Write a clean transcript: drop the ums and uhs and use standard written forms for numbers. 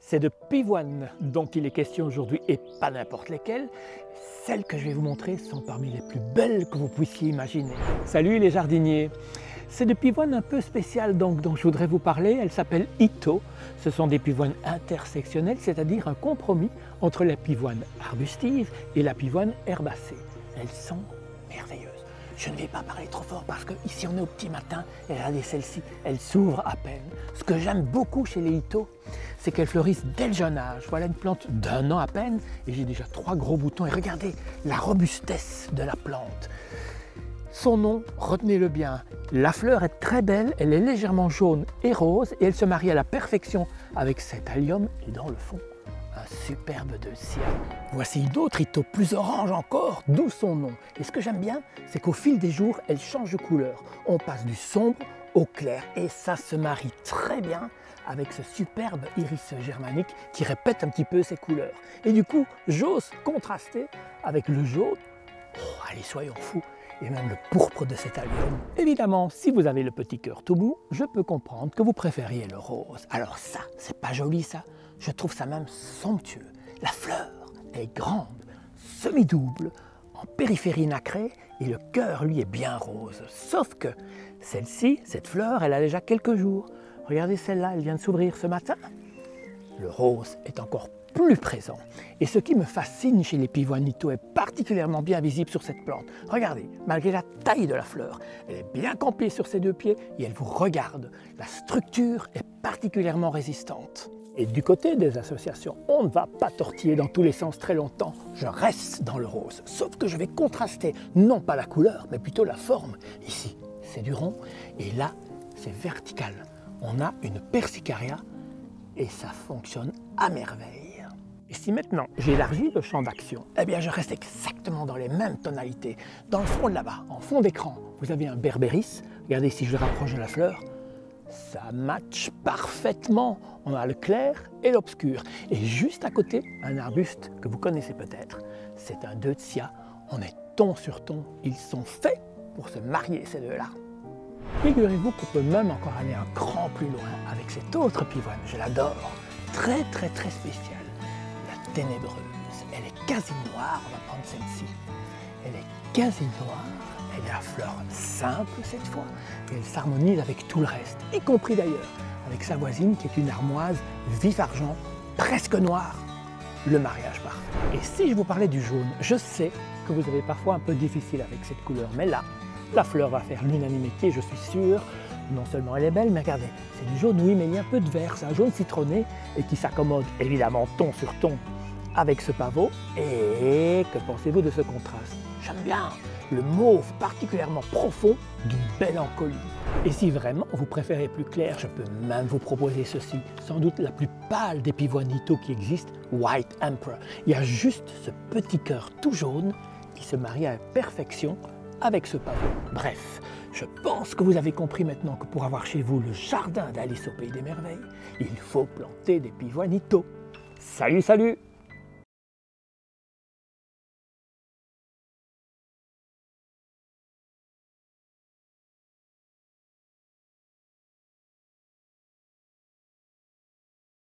C'est de pivoine dont il est question aujourd'hui et pas n'importe lesquelles. Celles que je vais vous montrer sont parmi les plus belles que vous puissiez imaginer. Salut les jardiniers! C'est de pivoine un peu spéciale dont je voudrais vous parler. Elle s'appelle Ito. Ce sont des pivoines intersectionnelles, c'est-à-dire un compromis entre la pivoine arbustive et la pivoine herbacée. Elles sont merveilleuses. Je ne vais pas parler trop fort parce qu'ici on est au petit matin et regardez celle-ci, elle s'ouvre à peine. Ce que j'aime beaucoup chez les Ito, c'est qu'elles fleurissent dès le jeune âge. Voilà une plante d'1 an à peine et j'ai déjà 3 gros boutons. Et regardez la robustesse de la plante. Son nom, retenez-le bien, la fleur est très belle, elle est légèrement jaune et rose et elle se marie à la perfection avec cet allium et dans le fond, un superbe deutzia. Voici d'autres Ito plus orange encore, d'où son nom. Et ce que j'aime bien, c'est qu'au fil des jours, elle change de couleur. On passe du sombre au clair et ça se marie très bien avec ce superbe iris germanique qui répète un petit peu ses couleurs. Et du coup, j'ose contraster avec le jaune, oh, allez soyons fous, et même le pourpre de cet allium. Évidemment, si vous avez le petit cœur tout mou, je peux comprendre que vous préfériez le rose. Alors ça, c'est pas joli ça, je trouve ça même somptueux. La fleur est grande, semi-double, en périphérie nacrée, et le cœur, lui, est bien rose. Sauf que celle-ci, cette fleur, elle a déjà quelques jours. Regardez celle-là, elle vient de s'ouvrir ce matin. Le rose est encore plus présent. Et ce qui me fascine chez les pivoines Ito est particulièrement bien visible sur cette plante. Regardez, malgré la taille de la fleur, elle est bien campée sur ses 2 pieds et elle vous regarde. La structure est particulièrement résistante. Et du côté des associations, on ne va pas tortiller dans tous les sens très longtemps. Je reste dans le rose, sauf que je vais contraster non pas la couleur, mais plutôt la forme. Ici, c'est du rond et là, c'est vertical. On a une persicaria et ça fonctionne à merveille. Et si maintenant j'élargis le champ d'action, eh bien je reste exactement dans les mêmes tonalités. Dans le fond de là-bas, en fond d'écran, vous avez un berberis. Regardez si je le rapproche de la fleur. Ça matche parfaitement. On a le clair et l'obscur. Et juste à côté, un arbuste que vous connaissez peut-être. C'est un deutzia. On est ton sur ton. Ils sont faits pour se marier ces deux-là. Figurez-vous qu'on peut même encore aller un cran plus loin avec cette autre pivoine. Je l'adore. Très spéciale. La ténébreuse. Elle est quasi noire. On va prendre celle-ci. Elle est quasi noire. Elle est à fleur simple cette fois. Et elle s'harmonise avec tout le reste. Y compris d'ailleurs avec sa voisine qui est une armoise vif argent, presque noire. Le mariage parfait. Et si je vous parlais du jaune, je sais que vous avez parfois un peu difficile avec cette couleur. Mais là, la fleur va faire l'unanimité, je suis sûr. Non seulement elle est belle, mais regardez, c'est du jaune, oui, mais il y a un peu de vert. C'est un jaune citronné et qui s'accommode évidemment ton sur ton avec ce pavot. Et que pensez-vous de ce contraste? J'aime bien le mauve particulièrement profond d'une mélancolie. Et si vraiment vous préférez plus clair, je peux même vous proposer ceci, sans doute la plus pâle des pivoines Ito qui existent, White Emperor. Il y a juste ce petit cœur tout jaune qui se marie à la perfection avec ce pavot. Bref, je pense que vous avez compris maintenant que pour avoir chez vous le jardin d'Alice au Pays des Merveilles, il faut planter des pivoines Ito. Salut, salut!